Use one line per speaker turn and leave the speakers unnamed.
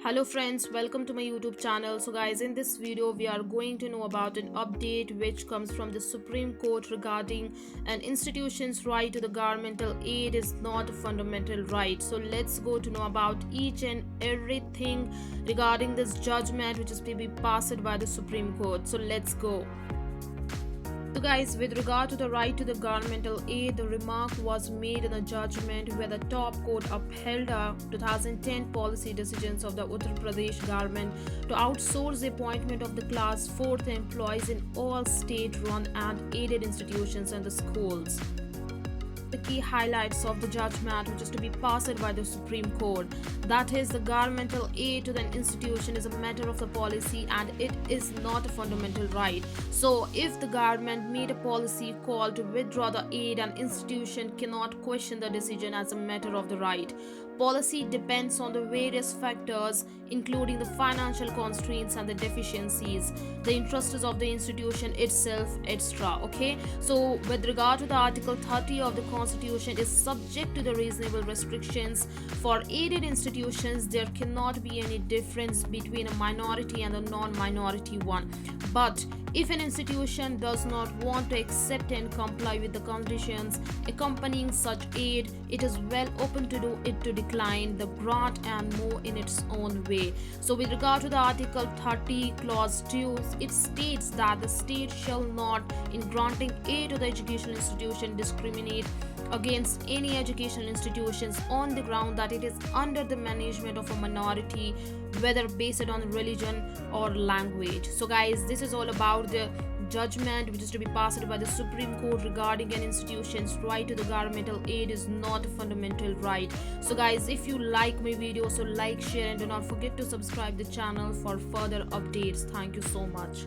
Hello friends, welcome to my YouTube channel. So guys, in this video we are going to know about an update which comes from the Supreme Court regarding an institution's right to the governmental aid is not a fundamental right. So let's go to know about each and everything regarding this judgment which is to be passed by the Supreme Court. So let's go. So guys, with regard to the right to the governmental aid, the remark was made in a judgment where the top court upheld a 2010 policy decisions of the Uttar Pradesh government to outsource the appointment of the class 4th employees in all state-run and aided institutions and the schools. The key highlights of the judgment which is to be passed by the Supreme Court, that is, the governmental aid to the institution is a matter of the policy and it is not a fundamental right. So if the government made a policy call to withdraw the aid, an institution cannot question the decision as a matter of the right. Policy depends on the various factors including the financial constraints and the deficiencies, the interests of the institution itself, etc. Okay, so with regard to the Article 30 of the Constitution is subject to the reasonable restrictions. For aided institutions, there cannot be any difference between a minority and a non-minority one. But if an institution does not want to accept and comply with the conditions accompanying such aid, it is well open to do it to decline the grant and move in its own way. So with regard to the Article 30 Clause 2, it states that the state shall not, in granting aid to the educational institution, discriminate against any educational institutions on the ground that it is under the management of a minority, whether based on religion or language. So guys, this is all about the judgment which is to be passed by the Supreme Court regarding an institution's right to the governmental aid is not a fundamental right. So guys, if you like my video, so like, share and do not forget to subscribe the channel for further updates. Thank you so much.